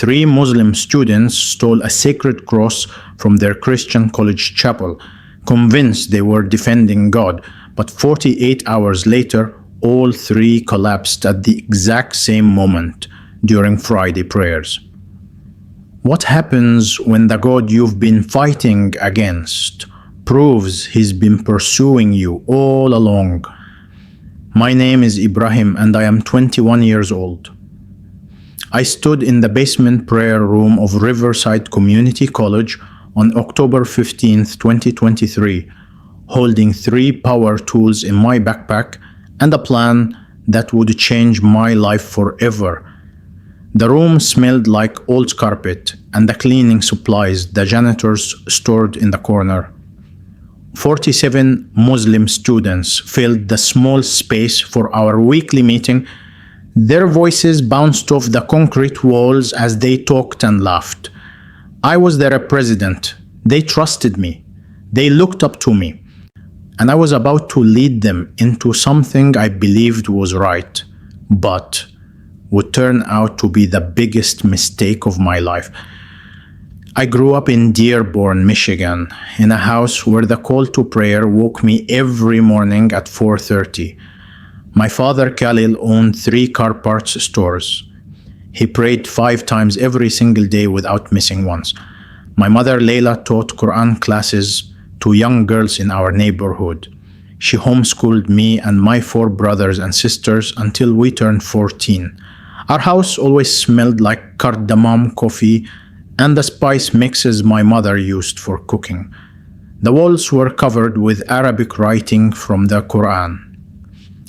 3 Muslim students stole a sacred cross from their Christian college chapel, convinced they were defending God. But 48 hours later, all 3 collapsed at the exact same moment during Friday prayers. What happens when the God you've been fighting against proves he's been pursuing you all along? My name is Ibrahim and I am 21 years old. I stood in the basement prayer room of Riverside Community College on October 15, 2023, holding 3 power tools in my backpack and a plan that would change my life forever. The room smelled like old carpet and the cleaning supplies the janitors stored in the corner. 47 Muslim students filled the small space for our weekly meeting. Their voices bounced off the concrete walls as they talked and laughed. I was their president. They trusted me. They looked up to me. And I was about to lead them into something I believed was right, but would turn out to be the biggest mistake of my life. I grew up in Dearborn, Michigan, in a house where the call to prayer woke me every morning at 4:30. My father, Khalil, owned 3 car parts stores. He prayed 5 times every single day without missing once. My mother, Layla, taught Quran classes to young girls in our neighborhood. She homeschooled me and my 4 brothers and sisters until we turned 14. Our house always smelled like cardamom coffee and the spice mixes my mother used for cooking. The walls were covered with Arabic writing from the Quran.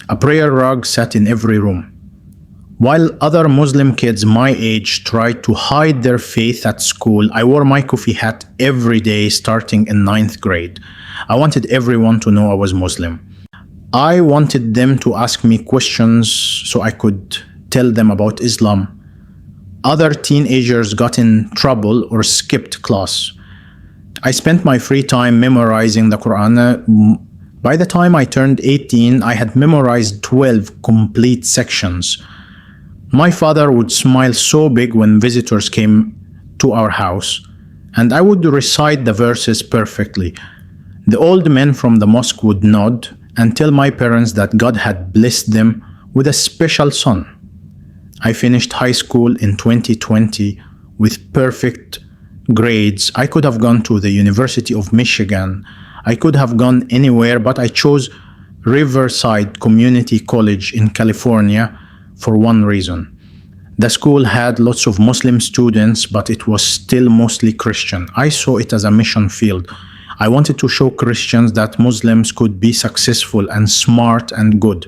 A prayer rug sat in every room. While other Muslim kids my age tried to hide their faith at school, I wore my kufi hat every day starting in 9th grade. I wanted everyone to know I was Muslim. I wanted them to ask me questions so I could tell them about Islam. Other teenagers got in trouble or skipped class. I spent my free time memorizing the Quran. By the time I turned 18, I had memorized 12 complete sections. My father would smile so big when visitors came to our house, and I would recite the verses perfectly. The old men from the mosque would nod and tell my parents that God had blessed them with a special son. I finished high school in 2020 with perfect grades. I could have gone to the University of Michigan. I could have gone anywhere, but I chose Riverside Community College in California for one reason. The school had lots of Muslim students, but it was still mostly Christian. I saw it as a mission field. I wanted to show Christians that Muslims could be successful and smart and good.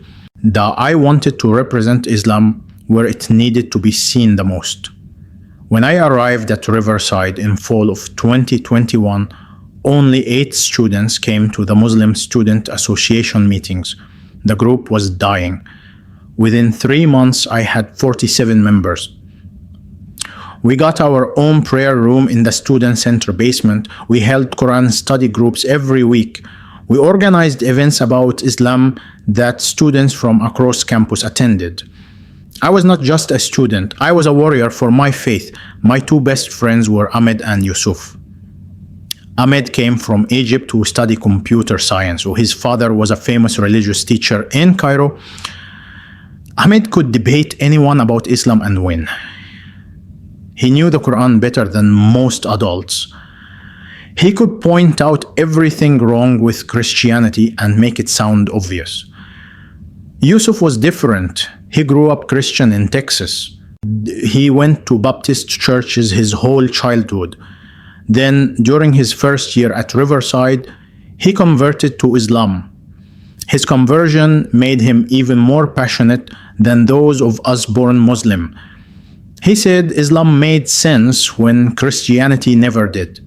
I wanted to represent Islam where it needed to be seen the most. When I arrived at Riverside in fall of 2021, only 8 students came to the Muslim Student Association meetings. The group was dying. Within 3 months, I had 47 members. We got our own prayer room in the student center basement. We held Quran study groups every week. We organized events about Islam that students from across campus attended. I was not just a student, I was a warrior for my faith. My 2 best friends were Ahmed and Yusuf. Ahmed came from Egypt to study computer science. His father was a famous religious teacher in Cairo. Ahmed could debate anyone about Islam and win. He knew the Quran better than most adults. He could point out everything wrong with Christianity and make it sound obvious. Yusuf was different. He grew up Christian in Texas. He went to Baptist churches his whole childhood. Then, during his first year at Riverside, he converted to Islam. His conversion made him even more passionate than those of us born Muslim. He said Islam made sense when Christianity never did.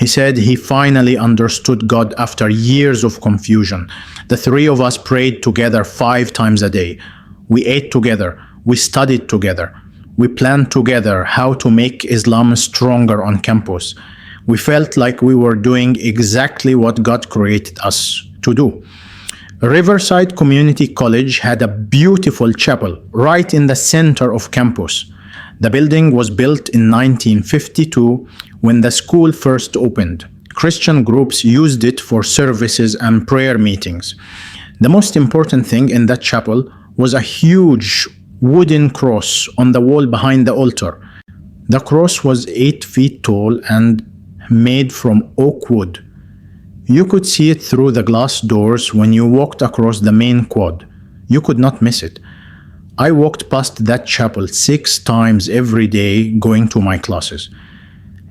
He said he finally understood God after years of confusion. The 3 of us prayed together 5 times a day. We ate together. We studied together. We planned together how to make Islam stronger on campus. We felt like we were doing exactly what God created us to do. Riverside Community College had a beautiful chapel right in the center of campus. The building was built in 1952 when the school first opened. Christian groups used it for services and prayer meetings. The most important thing in that chapel was a huge wooden cross on the wall behind the altar. The cross was 8 feet tall and made from oak wood. You could see it through the glass doors when you walked across the main quad. You could not miss it. I walked past that chapel 6 times every day going to my classes.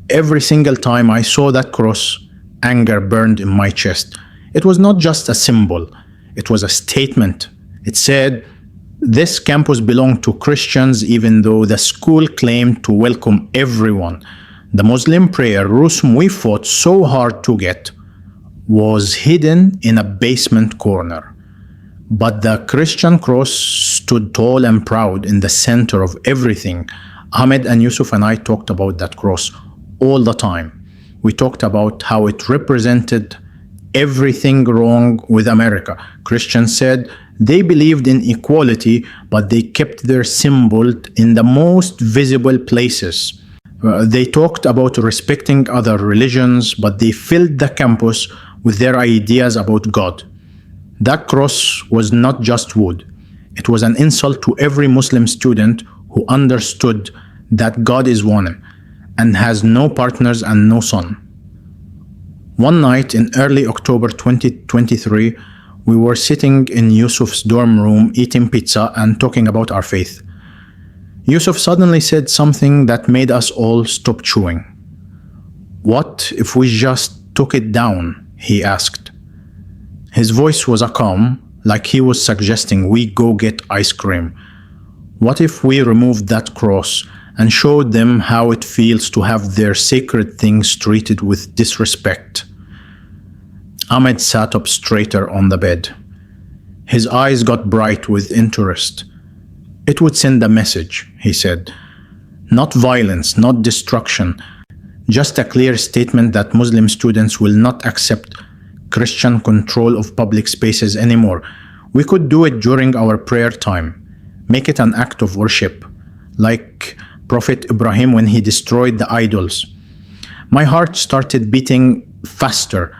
Every single time I saw that cross, anger burned in my chest. It was not just a symbol, it was a statement. It said, this campus belonged to Christians even though the school claimed to welcome everyone. The Muslim prayer room we fought so hard to get was hidden in a basement corner. But the Christian cross stood tall and proud in the center of everything. Ahmed and Yusuf and I talked about that cross all the time. We talked about how it represented everything wrong with America. Christians said they believed in equality, but they kept their symbol in the most visible places. They talked about respecting other religions, but they filled the campus with their ideas about God. That cross was not just wood. It was an insult to every Muslim student who understood that God is one and has no partners and no son. One night in early October 2023, we were sitting in Yusuf's dorm room eating pizza and talking about our faith. Yusuf suddenly said something that made us all stop chewing. What if we just took it down? He asked. His voice was a calm, like he was suggesting we go get ice cream. What if we removed that cross and showed them how it feels to have their sacred things treated with disrespect? Ahmed sat up straighter on the bed. His eyes got bright with interest. It would send a message, he said. Not violence, not destruction, just a clear statement that Muslim students will not accept Christian control of public spaces anymore. We could do it during our prayer time, make it an act of worship, like Prophet Ibrahim when he destroyed the idols. My heart started beating faster.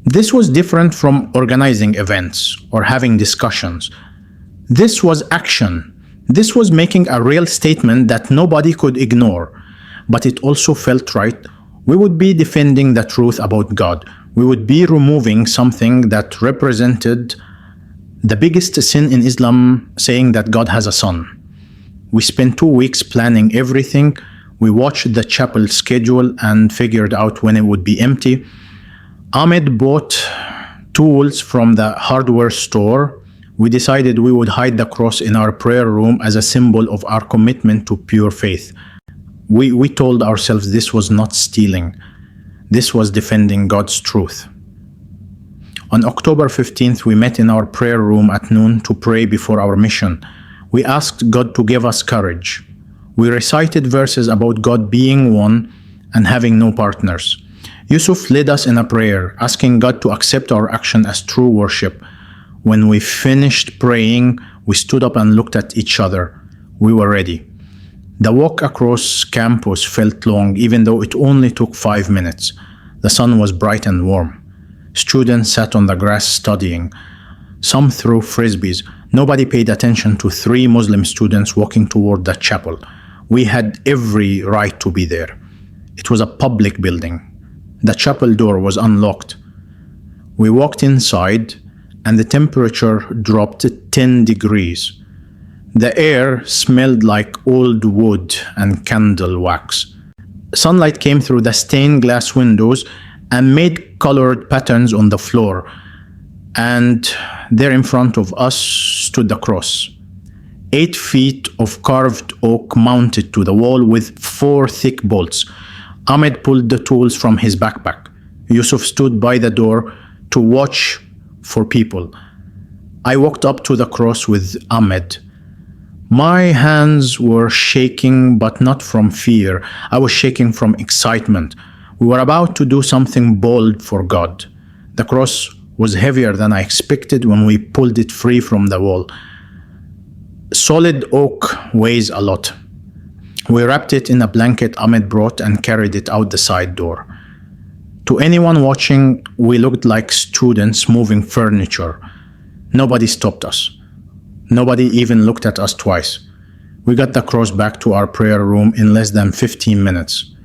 This was different from organizing events or having discussions. This was action. This was making a real statement that nobody could ignore. But it also felt right. We would be defending the truth about God. We would be removing something that represented the biggest sin in Islam, saying that God has a son. We spent 2 weeks planning everything. We watched the chapel schedule and figured out when it would be empty. Ahmed bought tools from the hardware store. We decided we would hide the cross in our prayer room as a symbol of our commitment to pure faith. We told ourselves this was not stealing. This was defending God's truth. On October 15th, we met in our prayer room at noon to pray before our mission. We asked God to give us courage. We recited verses about God being one and having no partners. Yusuf led us in a prayer, asking God to accept our action as true worship. When we finished praying, we stood up and looked at each other. We were ready. The walk across campus felt long, even though it only took 5 minutes. The sun was bright and warm. Students sat on the grass studying. Some threw frisbees. Nobody paid attention to 3 Muslim students walking toward the chapel. We had every right to be there. It was a public building. The chapel door was unlocked. We walked inside, and the temperature dropped 10 degrees. The air smelled like old wood and candle wax. Sunlight came through the stained glass windows and made colored patterns on the floor. And there in front of us stood the cross. 8 feet of carved oak mounted to the wall with 4 thick bolts. Ahmed pulled the tools from his backpack. Yusuf stood by the door to watch for people. I walked up to the cross with Ahmed. My hands were shaking, but not from fear. I was shaking from excitement. We were about to do something bold for God. The cross was heavier than I expected when we pulled it free from the wall. Solid oak weighs a lot. We wrapped it in a blanket Ahmed brought and carried it out the side door. To anyone watching, we looked like students moving furniture. Nobody stopped us. Nobody even looked at us twice. We got the cross back to our prayer room in less than 15 minutes.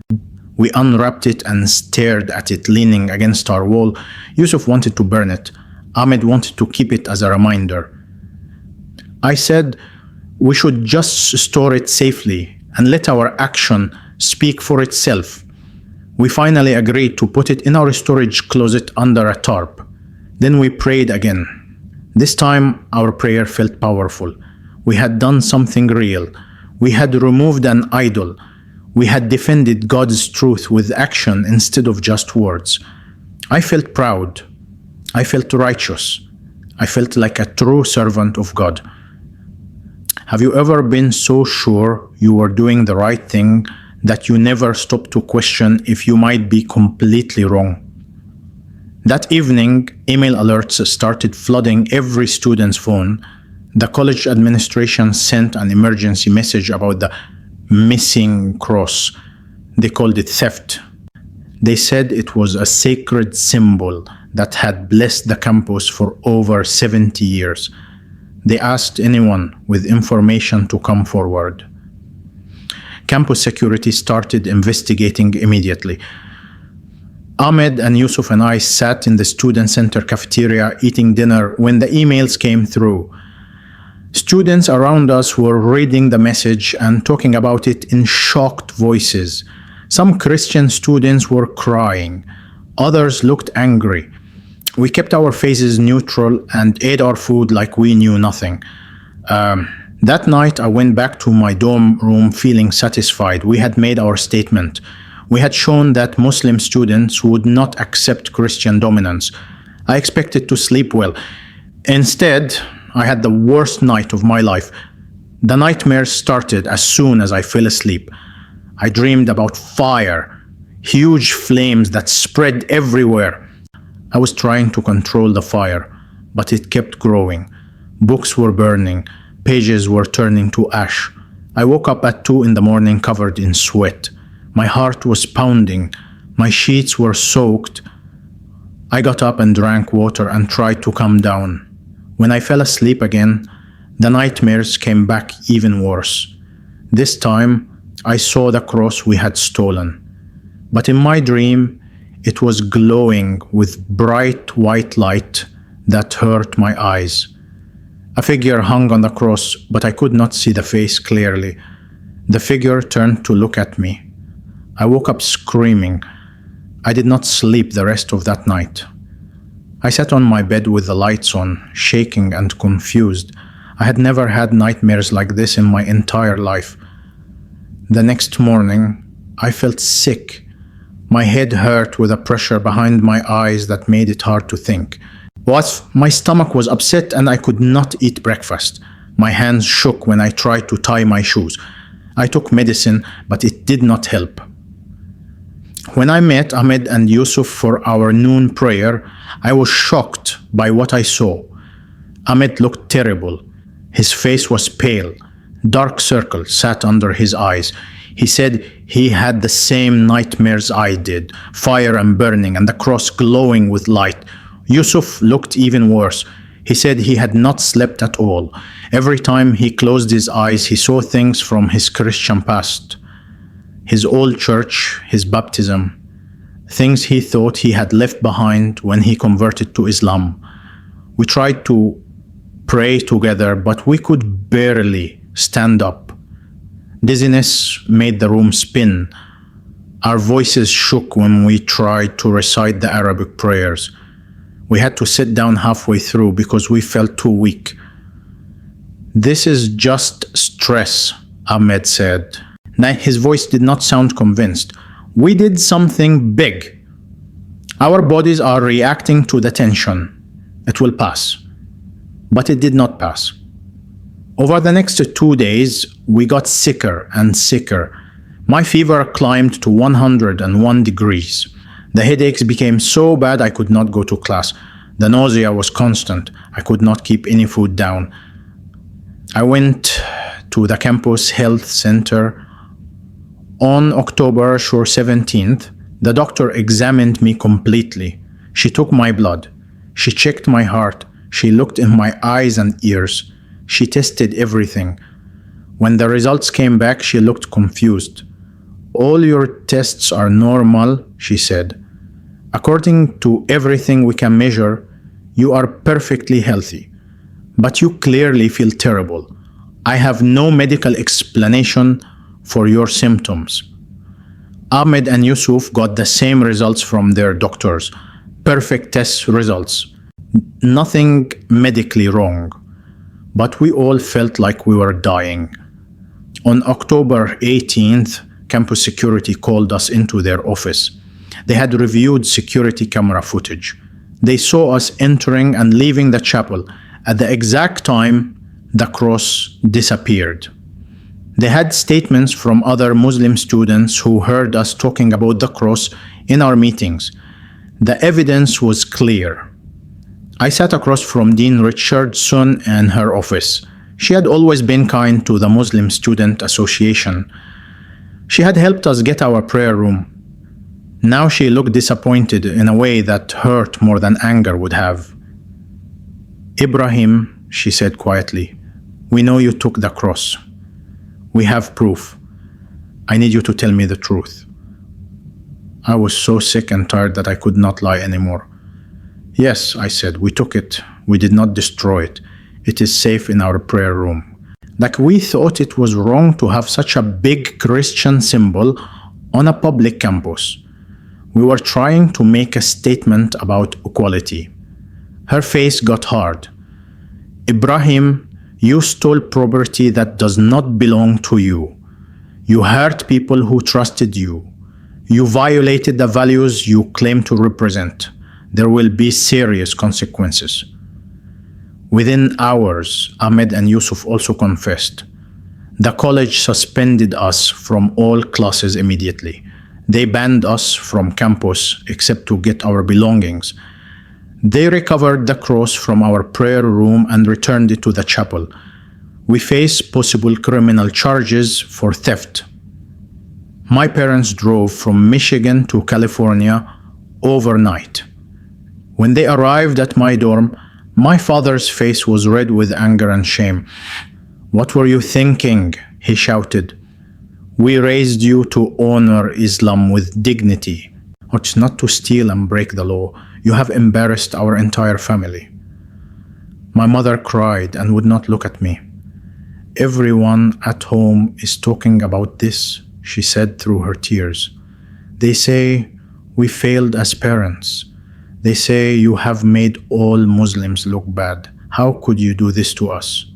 We unwrapped it and stared at it leaning against our wall. Yusuf wanted to burn it. Ahmed wanted to keep it as a reminder. I said we should just store it safely and let our action speak for itself. We finally agreed to put it in our storage closet under a tarp. Then we prayed again. This time our prayer felt powerful. We had done something real. We had removed an idol. We had defended God's truth with action instead of just words. I felt proud. I felt righteous. I felt like a true servant of God. Have you ever been so sure you were doing the right thing that you never stopped to question if you might be completely wrong? That evening, email alerts started flooding every student's phone. The college administration sent an emergency message about the missing cross. They called it theft. They said it was a sacred symbol that had blessed the campus for over 70 years. They asked anyone with information to come forward. Campus security started investigating immediately. Ahmed and Yusuf and I sat in the student center cafeteria eating dinner when the emails came through. Students around us were reading the message and talking about it in shocked voices. Some Christian students were crying. Others looked angry. We kept our faces neutral and ate our food like we knew nothing. That night, I went back to my dorm room feeling satisfied. We had made our statement. We had shown that Muslim students would not accept Christian dominance. I expected to sleep well. Instead, I had the worst night of my life. The nightmares started as soon as I fell asleep. I dreamed about fire, huge flames that spread everywhere. I was trying to control the fire, but it kept growing. Books were burning. Pages were turning to ash. I woke up at 2 in the morning covered in sweat. My heart was pounding. My sheets were soaked. I got up and drank water and tried to calm down. When I fell asleep again, the nightmares came back even worse. This time, I saw the cross we had stolen. But in my dream, it was glowing with bright white light that hurt my eyes. A figure hung on the cross, but I could not see the face clearly. The figure turned to look at me. I woke up screaming. I did not sleep the rest of that night. I sat on my bed with the lights on, shaking and confused. I had never had nightmares like this in my entire life. The next morning, I felt sick. My head hurt with a pressure behind my eyes that made it hard to think. My stomach was upset and I could not eat breakfast. My hands shook when I tried to tie my shoes. I took medicine, but it did not help. When I met Ahmed and Yusuf for our noon prayer, I was shocked by what I saw. Ahmed looked terrible. His face was pale. Dark circles sat under his eyes. He said he had the same nightmares I did, fire and burning and the cross glowing with light. Yusuf looked even worse. He said he had not slept at all. Every time he closed his eyes, he saw things from his Christian past. His old church, his baptism, things he thought he had left behind when he converted to Islam. We tried to pray together, but we could barely stand up. Dizziness made the room spin. Our voices shook when we tried to recite the Arabic prayers. We had to sit down halfway through because we felt too weak. "This is just stress," Ahmed said. Now, his voice did not sound convinced. "We did something big. Our bodies are reacting to the tension. It will pass." But it did not pass. Over the next 2 days, we got sicker and sicker. My fever climbed to 101 degrees. The headaches became so bad I could not go to class. The nausea was constant. I could not keep any food down. I went to the campus health center. On October 17th, the doctor examined me completely. She took my blood. She checked my heart. She looked in my eyes and ears. She tested everything. When the results came back, she looked confused. "All your tests are normal," she said. "According to everything we can measure, you are perfectly healthy. But you clearly feel terrible. I have no medical explanation for your symptoms." Ahmed and Yusuf got the same results from their doctors. Perfect test results. Nothing medically wrong. But we all felt like we were dying. On October 18th, campus security called us into their office. They had reviewed security camera footage. They saw us entering and leaving the chapel at the exact time the cross disappeared. They had statements from other Muslim students who heard us talking about the cross in our meetings. The evidence was clear. I sat across from Dean Richardson in her office. She had always been kind to the Muslim Student Association. She had helped us get our prayer room. Now she looked disappointed in a way that hurt more than anger would have. "Ibrahim," she said quietly, "we know you took the cross. We have proof. I need you to tell me the truth." I was so sick and tired that I could not lie anymore. "Yes," I said, "we took it. We did not destroy it. It is safe in our prayer room." Like we thought it was wrong to have such a big Christian symbol on a public campus. We were trying to make a statement about equality. Her face got hard. "Ibrahim, you stole property that does not belong to you. You hurt people who trusted you. You violated the values you claim to represent. There will be serious consequences." Within hours, Ahmed and Yusuf also confessed. The college suspended us from all classes immediately. They banned us from campus except to get our belongings. They recovered the cross from our prayer room and returned it to the chapel. We face possible criminal charges for theft. My parents drove from Michigan to California overnight. When they arrived at my dorm, my father's face was red with anger and shame. "What were you thinking?" he shouted. "We raised you to honor Islam with dignity, not to steal and break the law. You have embarrassed our entire family." My mother cried and would not look at me. "Everyone at home is talking about this," she said through her tears. "They say we failed as parents. They say you have made all Muslims look bad. How could you do this to us?"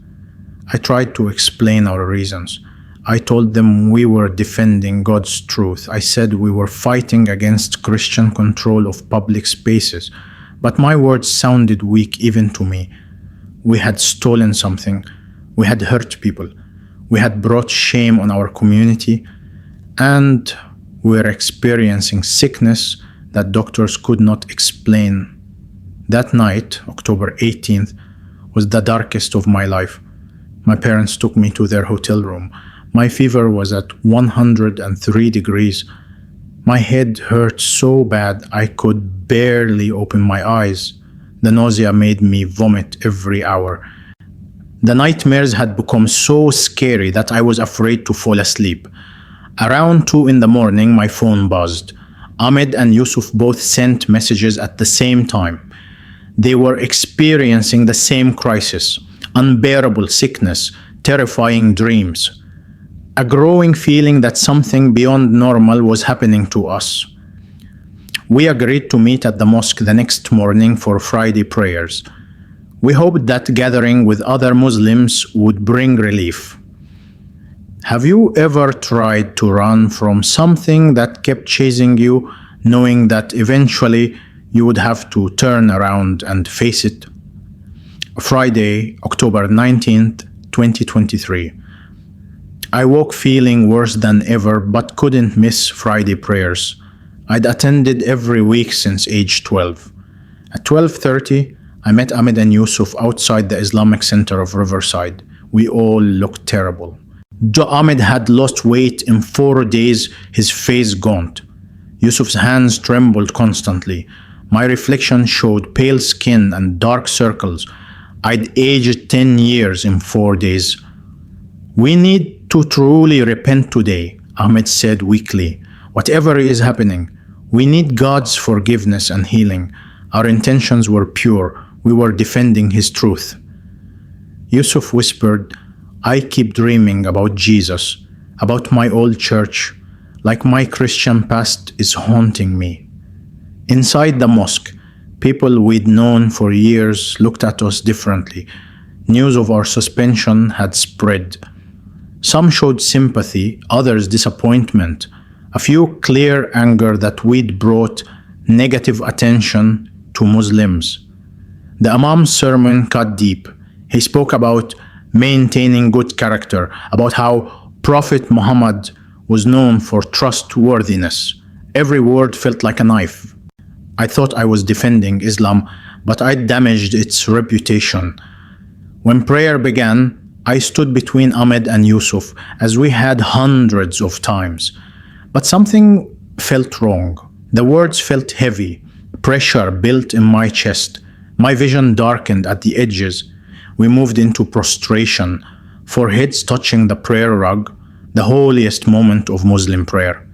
I tried to explain our reasons. I told them we were defending God's truth. I said we were fighting against Christian control of public spaces. But my words sounded weak even to me. We had stolen something. We had hurt people. We had brought shame on our community. And we were experiencing sickness that doctors could not explain. That night, October 18th, was the darkest of my life. My parents took me to their hotel room. My fever was at 103 degrees. My head hurt so bad I could barely open my eyes. The nausea made me vomit every hour. The nightmares had become so scary that I was afraid to fall asleep. Around 2 in the morning, my phone buzzed. Ahmed and Yusuf both sent messages at the same time. They were experiencing the same crisis, unbearable sickness, terrifying dreams. A growing feeling that something beyond normal was happening to us. We agreed to meet at the mosque the next morning for Friday prayers. We hoped that gathering with other Muslims would bring relief. Have you ever tried to run from something that kept chasing you, knowing that eventually you would have to turn around and face it? Friday, October 19th, 2023. I woke feeling worse than ever but couldn't miss Friday prayers. I'd attended every week since age 12. At 12:30, I met Ahmed and Yusuf outside the Islamic Center of Riverside. We all looked terrible. Ahmed had lost weight in 4 days, his face gaunt. Yusuf's hands trembled constantly. My reflection showed pale skin and dark circles. I'd aged 10 years in 4 days. We need to truly repent today, Ahmed said weakly. Whatever is happening, we need God's forgiveness and healing. Our intentions were pure. We were defending His truth. Yusuf whispered, I keep dreaming about Jesus, about my old church, like my Christian past is haunting me. Inside the mosque, people we'd known for years looked at us differently. News of our suspension had spread. Some showed sympathy, others disappointment. A few clear anger that we'd brought negative attention to Muslims. The Imam's sermon cut deep. He spoke about maintaining good character, about how Prophet Muhammad was known for trustworthiness. Every word felt like a knife. I thought I was defending Islam, but I damaged its reputation. When prayer began, I stood between Ahmed and Yusuf, as we had hundreds of times. But something felt wrong. The words felt heavy. Pressure built in my chest. My vision darkened at the edges. We moved into prostration, foreheads touching the prayer rug, the holiest moment of Muslim prayer.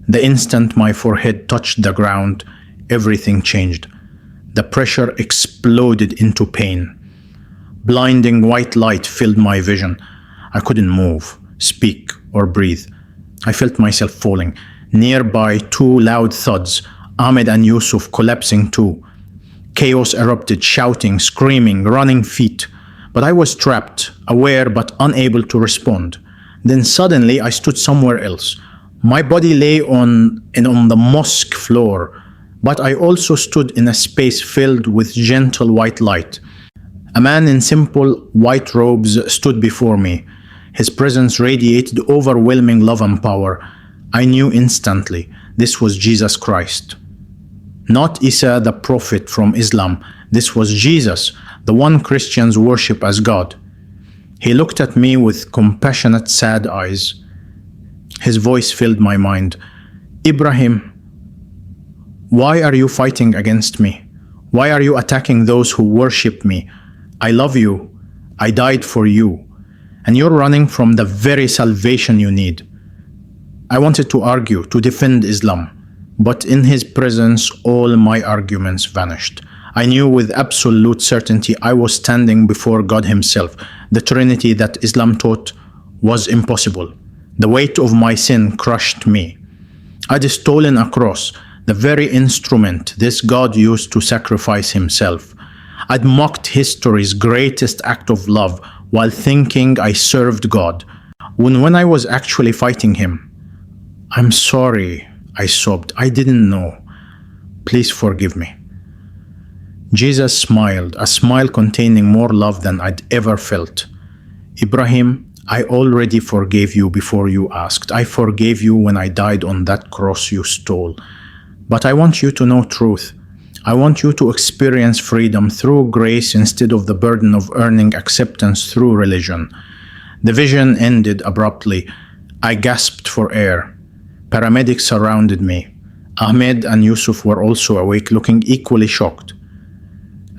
The instant my forehead touched the ground, everything changed. The pressure exploded into pain. Blinding white light filled my vision. I couldn't move, speak, or breathe. I felt myself falling. Nearby, 2 loud thuds, Ahmed and Yusuf collapsing too. Chaos erupted, shouting, screaming, running feet. But I was trapped, aware but unable to respond. Then suddenly I stood somewhere else. My body lay on the mosque floor, but I also stood in a space filled with gentle white light. A man in simple white robes stood before me. His presence radiated overwhelming love and power. I knew instantly this was Jesus Christ. Not Isa the prophet from Islam. This was Jesus, the one Christians worship as God. He looked at me with compassionate, sad eyes. His voice filled my mind. Ibrahim, why are you fighting against me? Why are you attacking those who worship me? I love you. I died for you. And you're running from the very salvation you need. I wanted to argue, to defend Islam. But in his presence, all my arguments vanished. I knew with absolute certainty I was standing before God Himself. The Trinity that Islam taught was impossible. The weight of my sin crushed me. I'd stolen a cross, the very instrument this God used to sacrifice Himself. I'd mocked history's greatest act of love while thinking I served God, when I was actually fighting Him. I'm sorry, I sobbed. I didn't know. Please forgive me. Jesus smiled, a smile containing more love than I'd ever felt. Ibrahim, I already forgave you before you asked. I forgave you when I died on that cross you stole. But I want you to know truth. I want you to experience freedom through grace instead of the burden of earning acceptance through religion. The vision ended abruptly. I gasped for air. Paramedics surrounded me. Ahmed and Yusuf were also awake, looking equally shocked.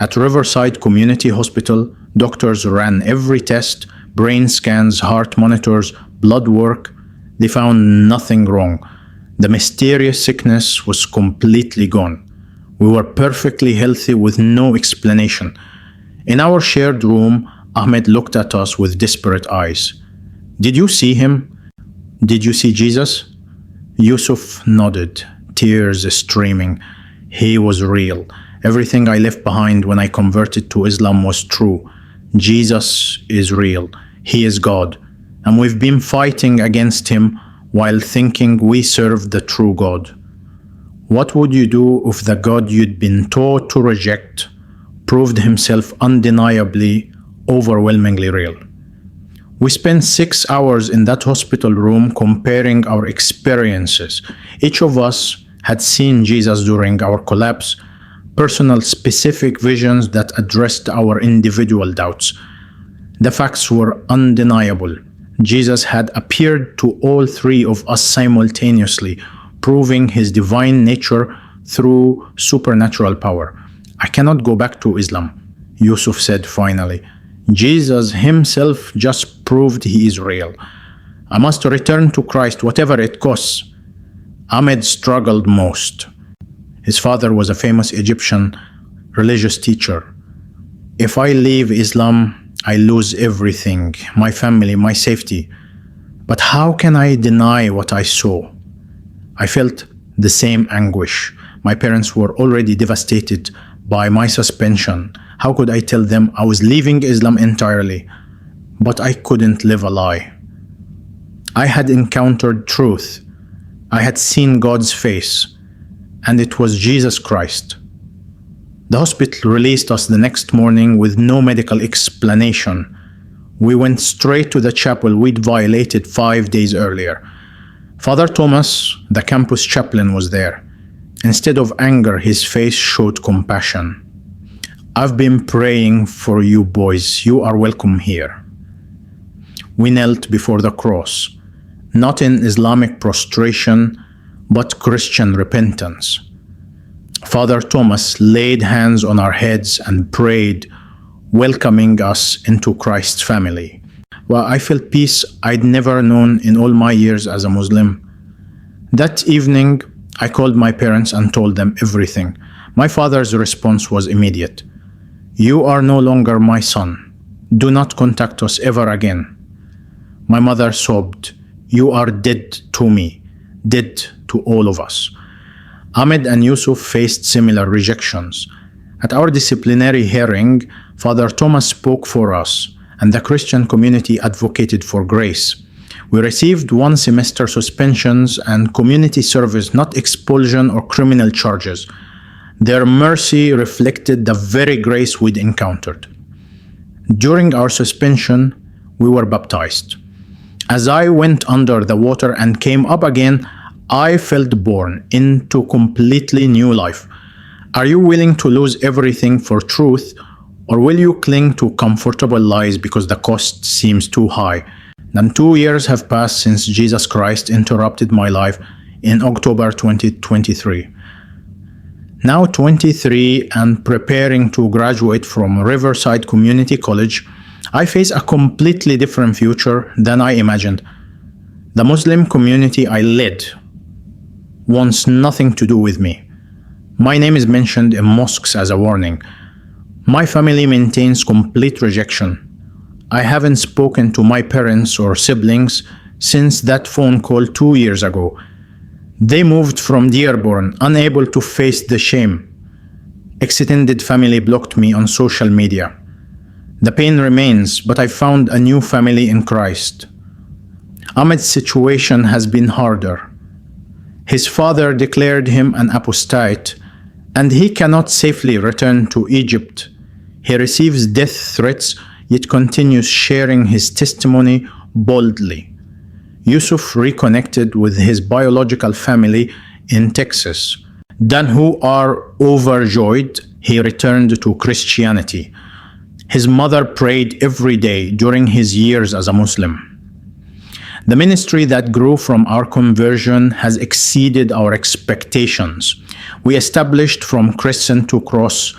At Riverside Community Hospital, doctors ran every test, brain scans, heart monitors, blood work. They found nothing wrong. The mysterious sickness was completely gone. We were perfectly healthy with no explanation. In our shared room, Ahmed looked at us with desperate eyes. Did you see him? Did you see Jesus? Yusuf nodded, tears streaming. He was real. Everything I left behind when I converted to Islam was true. Jesus is real. He is God. And we've been fighting against Him while thinking we serve the true God. What would you do if the God you'd been taught to reject proved Himself undeniably, overwhelmingly real? We spent 6 hours in that hospital room comparing our experiences. Each of us had seen Jesus during our collapse, personal specific visions that addressed our individual doubts. The facts were undeniable. Jesus had appeared to all three of us simultaneously, proving his divine nature through supernatural power. I cannot go back to Islam, Yusuf said finally. Jesus himself just proved he is real. I must return to Christ whatever it costs. Ahmed struggled most. His father was a famous Egyptian religious teacher. If I leave Islam, I lose everything, my family, my safety. But how can I deny what I saw? I felt the same anguish. My parents were already devastated by my suspension. How could I tell them I was leaving Islam entirely? But I couldn't live a lie. I had encountered truth. I had seen God's face, and it was Jesus Christ. The hospital released us the next morning with no medical explanation. We went straight to the chapel we'd violated 5 days earlier. Father Thomas, the campus chaplain, was there. Instead of anger, his face showed compassion. I've been praying for you boys. You are welcome here. We knelt before the cross, not in Islamic prostration, but Christian repentance. Father Thomas laid hands on our heads and prayed, welcoming us into Christ's family. Well, I felt peace I'd never known in all my years as a Muslim. That evening, I called my parents and told them everything. My father's response was immediate. You are no longer my son. Do not contact us ever again. My mother sobbed. You are dead to me, dead to all of us. Ahmed and Yusuf faced similar rejections. At our disciplinary hearing, Father Thomas spoke for us, and the Christian community advocated for grace. We received 1 semester suspensions and community service, not expulsion or criminal charges. Their mercy reflected the very grace we'd encountered. During our suspension, we were baptized. As I went under the water and came up again, I felt born into completely new life. Are you willing to lose everything for truth, or will you cling to comfortable lies because the cost seems too high? Then 2 years have passed since Jesus Christ interrupted my life in October 2023. Now 23 and preparing to graduate from Riverside Community College, I face a completely different future than I imagined. The Muslim community I led wants nothing to do with me. My name is mentioned in mosques as a warning. My family maintains complete rejection. I haven't spoken to my parents or siblings since that phone call 2 years ago. They moved from Dearborn, unable to face the shame. Extended family blocked me on social media. The pain remains, but I found a new family in Christ. Ahmed's situation has been harder. His father declared him an apostate, and he cannot safely return to Egypt. He receives death threats, yet continues sharing his testimony boldly. Yusuf reconnected with his biological family in Texas. Then, who are overjoyed, he returned to Christianity. His mother prayed every day during his years as a Muslim. The ministry that grew from our conversion has exceeded our expectations. We established From Crescent to Cross,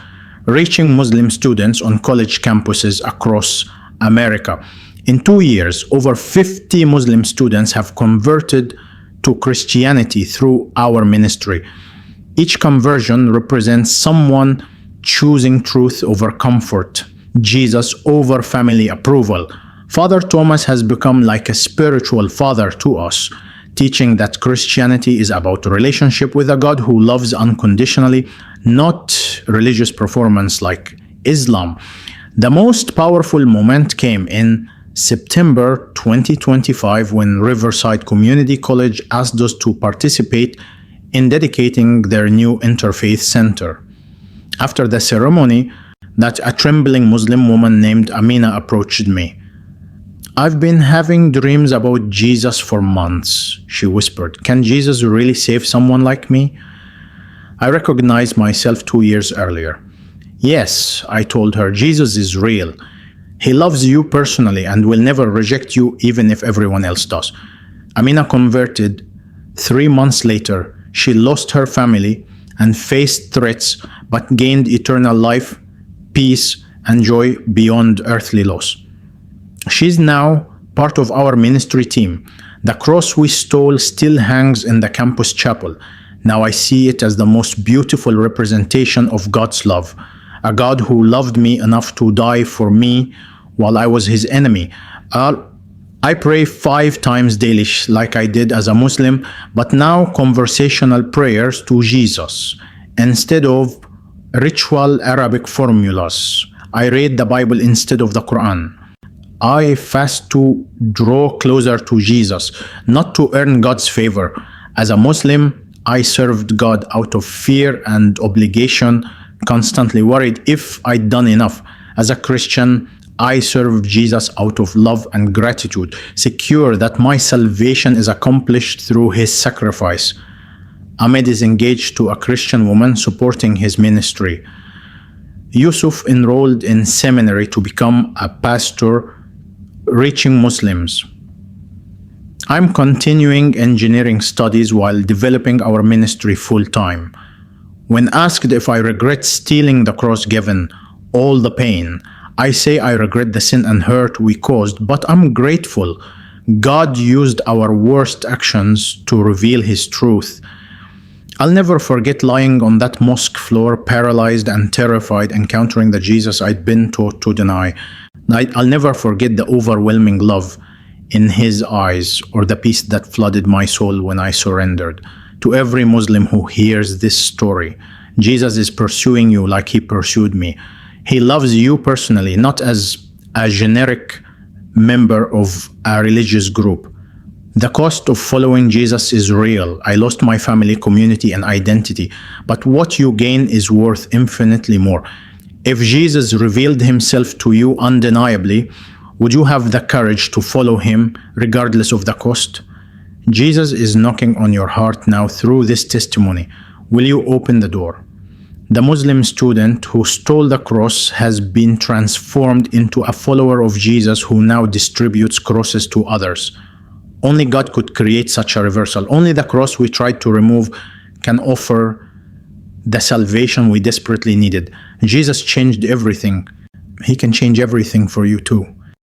reaching Muslim students on college campuses across America. In 2 years, over 50 Muslim students have converted to Christianity through our ministry. Each conversion represents someone choosing truth over comfort, Jesus over family approval. Father Thomas has become like a spiritual father to us, teaching that Christianity is about a relationship with a God who loves unconditionally, not religious performance like Islam. The most powerful moment came in September 2025 when Riverside Community College asked us to participate in dedicating their new interfaith center. After the ceremony, that a trembling Muslim woman named Amina approached me. I've been having dreams about Jesus for months, she whispered. Can Jesus really save someone like me? I recognized myself 2 years earlier. Yes, I told her, Jesus is real. He loves you personally and will never reject you even if everyone else does. Amina converted 3 months later. She lost her family and faced threats, but gained eternal life, peace, and joy beyond earthly loss. She's now part of our ministry team. The cross we stole still hangs in the campus chapel. Now I see it as the most beautiful representation of God's love. A God who loved me enough to die for me while I was his enemy. I pray 5 times daily like I did as a Muslim, but now conversational prayers to Jesus instead of ritual Arabic formulas. I read the Bible instead of the Quran. I fast to draw closer to Jesus, not to earn God's favor. As a Muslim, I served God out of fear and obligation, constantly worried if I'd done enough. As a Christian, I serve Jesus out of love and gratitude, secure that my salvation is accomplished through his sacrifice. Ahmed is engaged to a Christian woman supporting his ministry. Yusuf enrolled in seminary to become a pastor, reaching Muslims. I'm continuing engineering studies while developing our ministry full-time. When asked if I regret stealing the cross given all the pain, I say I regret the sin and hurt we caused, but I'm grateful. God used our worst actions to reveal his truth. I'll never forget lying on that mosque floor, paralyzed and terrified, encountering the Jesus I'd been taught to deny. I'll never forget the overwhelming love in his eyes or the peace that flooded my soul when I surrendered. To every Muslim who hears this story, Jesus is pursuing you like he pursued me. He loves you personally, not as a generic member of a religious group. The cost of following Jesus is real. I lost my family, community, and identity, but what you gain is worth infinitely more. If Jesus revealed himself to you undeniably, would you have the courage to follow him regardless of the cost? Jesus is knocking on your heart now through this testimony. Will you open the door? The Muslim student who stole the cross has been transformed into a follower of Jesus who now distributes crosses to others. Only God could create such a reversal. Only the cross we tried to remove can offer the salvation we desperately needed. Jesus changed everything. He can change everything for you too.